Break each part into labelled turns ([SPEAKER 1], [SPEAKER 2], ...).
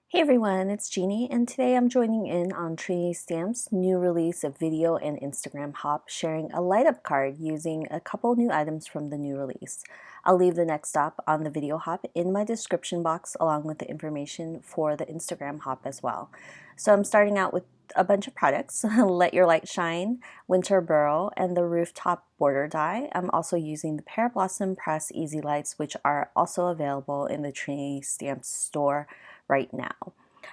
[SPEAKER 1] Hey everyone, it's Jeannie, and today I'm joining in on Trinity Stamps' new release of video and Instagram hop, sharing a light up card using a couple new items from the new release. I'll leave the next stop on the video hop in my description box along with the information for the Instagram hop as well. So I'm starting out with a bunch of products: Let Your Light Shine, Winter Burrow, and the Rooftop border die. I'm also using the Pear Blossom Press Easy Lights, which are also available in the Trinity Stamps store right now.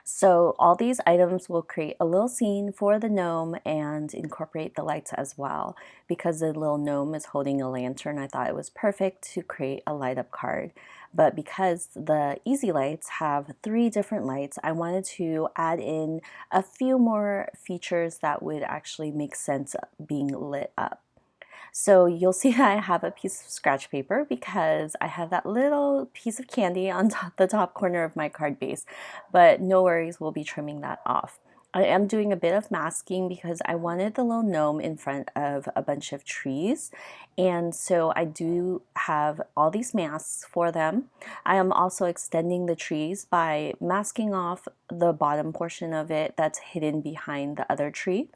[SPEAKER 1] So all these items will create a little scene for the gnome and incorporate the lights as well. Because the little gnome is holding a lantern, I thought it was perfect to create a light up card. But because the easy lights have 3 different lights, I wanted to add in a few more features that would actually make sense being lit up. So you'll see I have a piece of scratch paper because I have that little piece of candy on the top corner of my card base, but no worries, we'll be trimming that off. I am doing a bit of masking because I wanted the little gnome in front of a bunch of trees, and so I do have all these masks for them. I am also extending the trees by masking off the bottom portion of it that's hidden behind the other tree,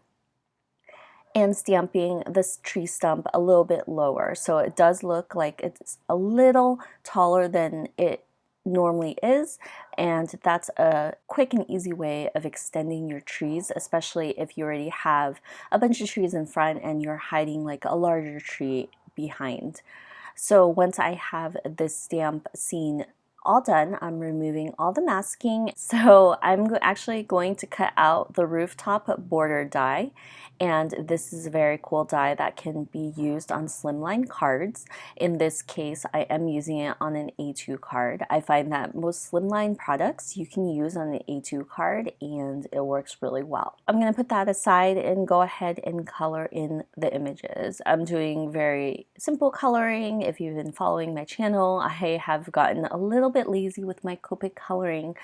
[SPEAKER 1] and stamping this tree stump a little bit lower, so it does look like it's a little taller than it normally is, and that's a quick and easy way of extending your trees, especially if you already have a bunch of trees in front and you're hiding like a larger tree behind. So once I have this stamp scene all done, I'm removing all the masking. So I'm actually going to cut out the rooftop border die, and this is a very cool die that can be used on slimline cards. In this case, I am using it on an A2 card. I find that most slimline products you can use on an A2 card and it works really well. I'm going to put that aside and go ahead and color in the images. I'm doing very simple coloring. If you've been following my channel, I have gotten a little bit lazy with my Copic coloring.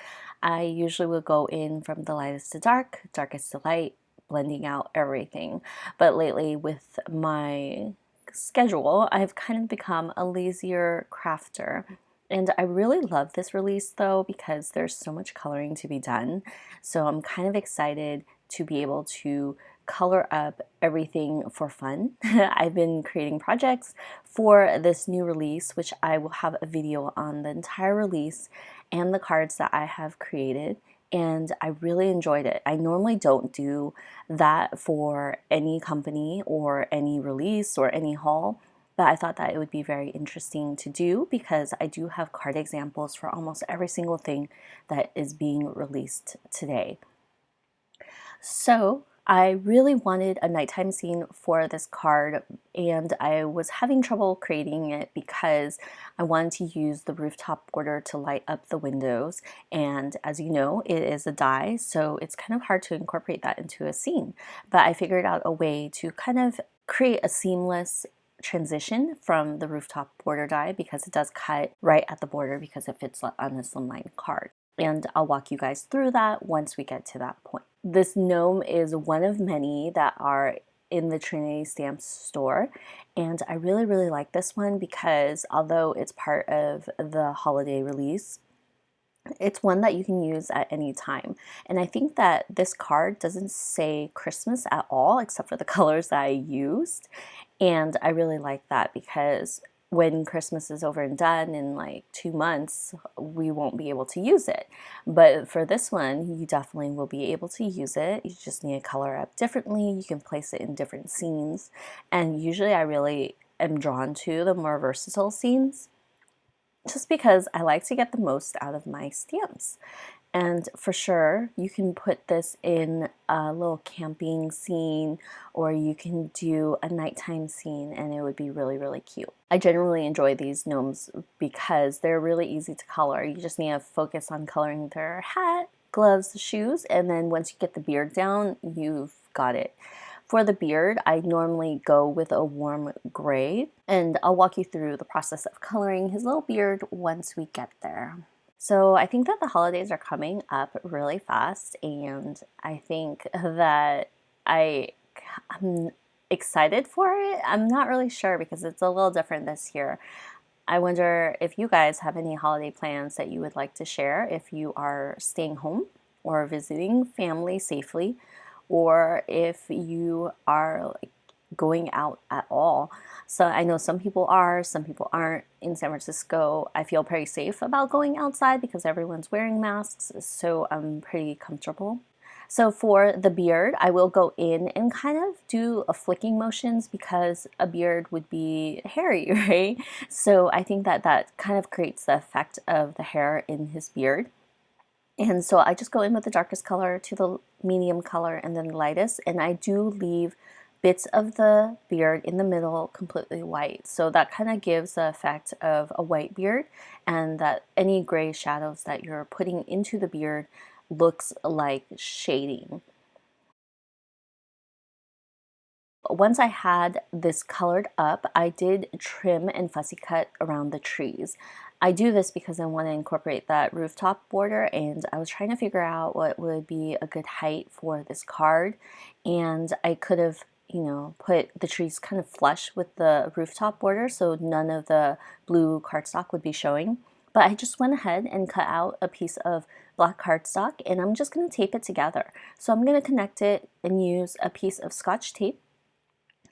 [SPEAKER 1] I usually will go in from the lightest to dark, darkest to light, blending out everything. But lately with my schedule, I've kind of become a lazier crafter. And I really love this release though because there's so much coloring to be done. So I'm kind of excited to be able to color up everything for fun. I've been creating projects for this new release, which I will have a video on the entire release and the cards that I have created, and I really enjoyed it. I normally don't do that for any company or any release or any haul, but I thought that it would be very interesting to do because I do have card examples for almost every single thing that is being released today. So I really wanted a nighttime scene for this card, and I was having trouble creating it because I wanted to use the rooftop border to light up the windows, and as you know, it is a die, so it's kind of hard to incorporate that into a scene. But I figured out a way to kind of create a seamless transition from the rooftop border die because it does cut right at the border because it fits on a slimline card. And I'll walk you guys through that once we get to that point. This gnome is one of many that are in the Trinity Stamps store, and I really like this one because although it's part of the holiday release, it's one that you can use at any time. And I think that this card doesn't say Christmas at all except for the colors that I used, and I really like that because when Christmas is over and done in like 2 months, we won't be able to use it. But for this one, you definitely will be able to use it. You just need to color up differently. You can place it in different scenes. And usually I really am drawn to the more versatile scenes just because I like to get the most out of my stamps. And for sure, you can put this in a little camping scene, or you can do a nighttime scene and it would be really cute. I generally enjoy these gnomes because they're really easy to color. You just need to focus on coloring their hat, gloves, shoes, and then once you get the beard down, you've got it. For the beard, I normally go with a warm gray, and I'll walk you through the process of coloring his little beard once we get there. So I think that the holidays are coming up really fast, and I think that I'm excited for it. I'm not really sure because it's a little different this year. I wonder if you guys have any holiday plans that you would like to share if you are staying home or visiting family safely, or if you are like going out at all. So I know some people are, some people aren't. In San Francisco, I feel pretty safe about going outside because everyone's wearing masks, so I'm pretty comfortable. So for the beard, I will go in and kind of do a flicking motions because a beard would be hairy, right? So I think that that kind of creates the effect of the hair in his beard. And so I just go in with the darkest color to the medium color and then the lightest, and I do leave bits of the beard in the middle completely white. So that kind of gives the effect of a white beard, and that any gray shadows that you're putting into the beard looks like shading. Once I had this colored up, I did trim and fussy cut around the trees. I do this because I want to incorporate that rooftop border, and I was trying to figure out what would be a good height for this card, and I could have, you know, put the trees kind of flush with the rooftop border so none of the blue cardstock would be showing. But I just went ahead and cut out a piece of black cardstock, and I'm just going to tape it together. So I'm going to connect it and use a piece of Scotch tape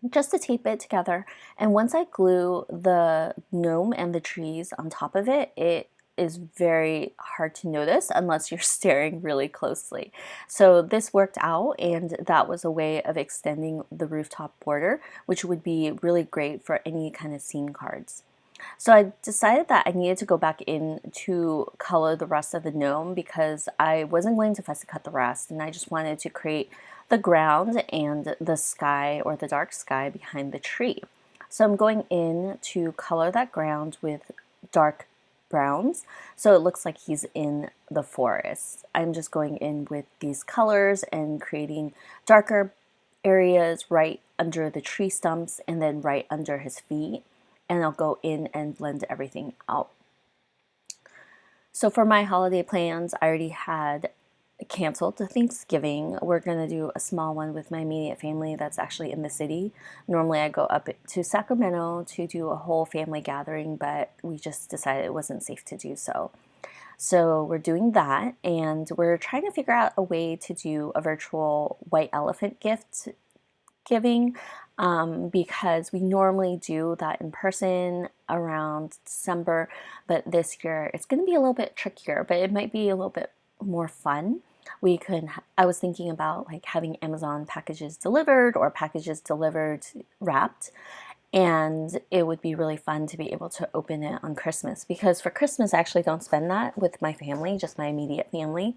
[SPEAKER 1] just to tape it together. And once I glue the gnome and the trees on top of it, it is very hard to notice unless you're staring really closely. So this worked out, and that was a way of extending the rooftop border, which would be really great for any kind of scene cards. So I decided that I needed to go back in to color the rest of the gnome because I wasn't going to fussy cut the rest, and I just wanted to create the ground and the sky, or the dark sky, behind the tree. So I'm going in to color that ground with dark browns so it looks like he's in the forest. I'm just going in with these colors and creating darker areas right under the tree stumps and then right under his feet, and I'll go in and blend everything out. So for my holiday plans, I already had canceled to Thanksgiving. We're gonna do a small one with my immediate family that's actually in the city. Normally I go up to Sacramento to do a whole family gathering, but we just decided it wasn't safe to do so. So we're doing that, and we're trying to figure out a way to do a virtual white elephant gift giving, because we normally do that in person around December, but this year it's going to be a little bit trickier, but it might be a little bit more fun. I was thinking about like having Amazon packages delivered or packages delivered wrapped, and it would be really fun to be able to open it on Christmas, because for Christmas I actually don't spend that with my family, just my immediate family,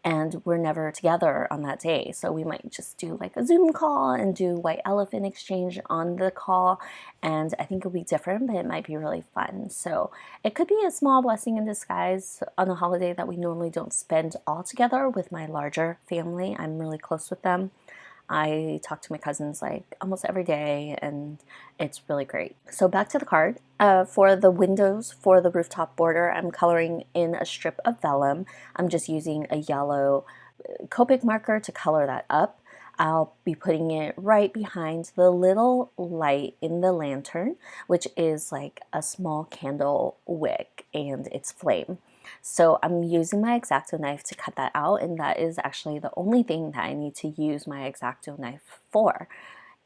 [SPEAKER 1] and we're never together on that day. So we might just do like a Zoom call and do white elephant exchange on the call, and I think it'll be different, but it might be really fun. So it could be a small blessing in disguise on a holiday that we normally don't spend all together with my larger family. I'm really close with them. I talk to my cousins like almost every day, and it's really great. So back to the card. For the windows for the rooftop border, I'm coloring in a strip of vellum. I'm just using a yellow Copic marker to color that up. I'll be putting it right behind the little light in the lantern, which is like a small candle wick and its flame. So I'm using my X-Acto knife to cut that out, and that is actually the only thing that I need to use my X-Acto knife for.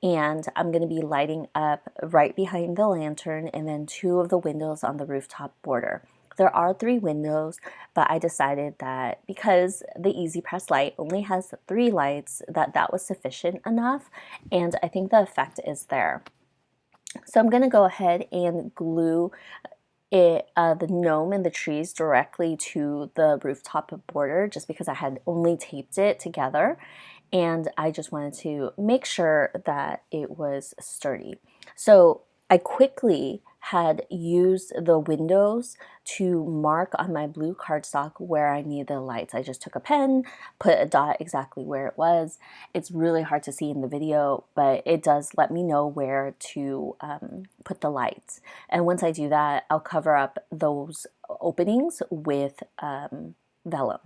[SPEAKER 1] And I'm going to be lighting up right behind the lantern and then two of the windows on the rooftop border. There are 3 windows, but I decided that because the Easy Press light only has 3 lights, that was sufficient enough, and I think the effect is there. So I'm going to go ahead and glue the gnome and the trees directly to the rooftop border, just because I had only taped it together, and I just wanted to make sure that it was sturdy. So I quickly had used the windows to mark on my blue cardstock where I needed the lights. I just took a pen, put a dot exactly where it was. It's really hard to see in the video, but it does let me know where to put the lights. And once I do that, I'll cover up those openings with vellum.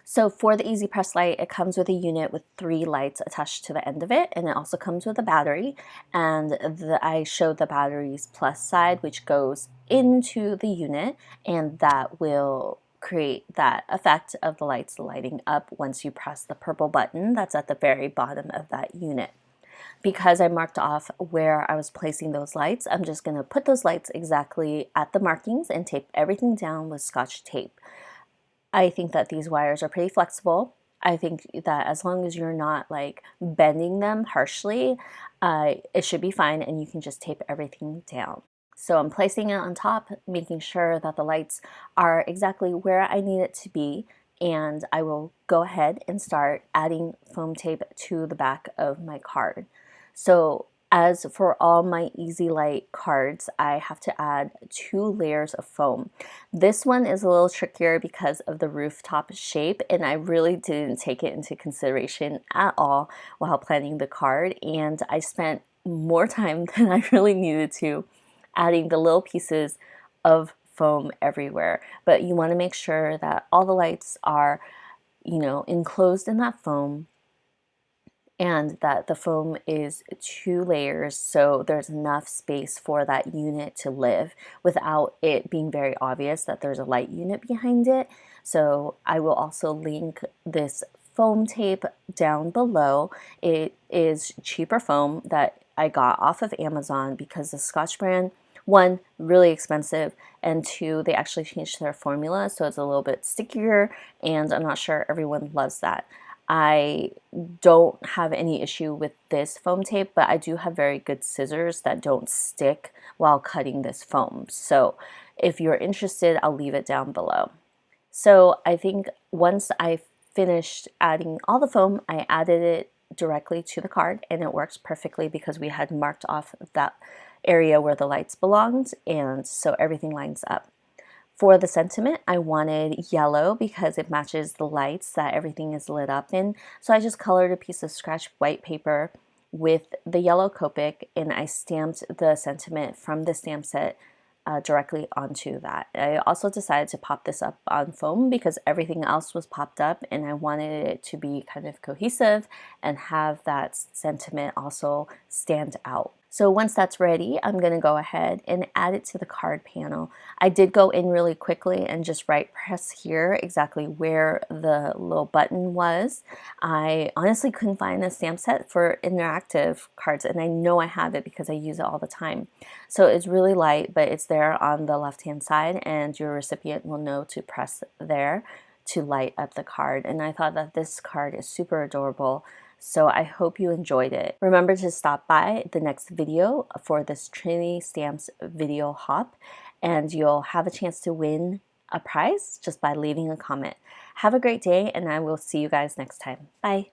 [SPEAKER 1] So for the Easy Press light, it comes with a unit with 3 lights attached to the end of it, and it also comes with a battery. And I showed the battery's plus side, which goes into the unit, and that will create that effect of the lights lighting up once you press the purple button that's at the very bottom of that unit. Because I marked off where I was placing those lights, I'm just going to put those lights exactly at the markings and tape everything down with Scotch tape. I think that these wires are pretty flexible. I think that as long as you're not like bending them harshly, it should be fine, and you can just tape everything down. So I'm placing it on top, making sure that the lights are exactly where I need it to be, and I will go ahead and start adding foam tape to the back of my card. So as for all my Easy Light cards, I have to add 2 layers of foam. This one is a little trickier because of the rooftop shape, and I really didn't take it into consideration at all while planning the card, and I spent more time than I really needed to adding the little pieces of foam everywhere. But you want to make sure that all the lights are, enclosed in that foam, and that the foam is 2 layers, so there's enough space for that unit to live without it being very obvious that there's a light unit behind it. So I will also link this foam tape down below. It is cheaper foam that I got off of Amazon because the Scotch brand, 1, really expensive, and 2, they actually changed their formula, so it's a little bit stickier, and I'm not sure everyone loves that. I don't have any issue with this foam tape, but I do have very good scissors that don't stick while cutting this foam. So if you're interested, I'll leave it down below. So I think once I finished adding all the foam, I added it directly to the card, and it works perfectly because we had marked off that area where the lights belonged, and so everything lines up. For the sentiment, I wanted yellow because it matches the lights that everything is lit up in. So I just colored a piece of scratch white paper with the yellow Copic, and I stamped the sentiment from the stamp set directly onto that. I also decided to pop this up on foam because everything else was popped up, and I wanted it to be kind of cohesive and have that sentiment also stand out. So once that's ready, I'm going to go ahead and add it to the card panel. I did go in really quickly and just right press here exactly where the little button was. I honestly couldn't find a stamp set for interactive cards, and I know I have it because I use it all the time. So it's really light, but it's there on the left-hand side, and your recipient will know to press there to light up the card. And I thought that this card is super adorable. So I hope you enjoyed it. Remember to stop by the next video for this Trinity Stamps video hop, and you'll have a chance to win a prize just by leaving a comment. Have a great day, and I will see you guys next time. Bye.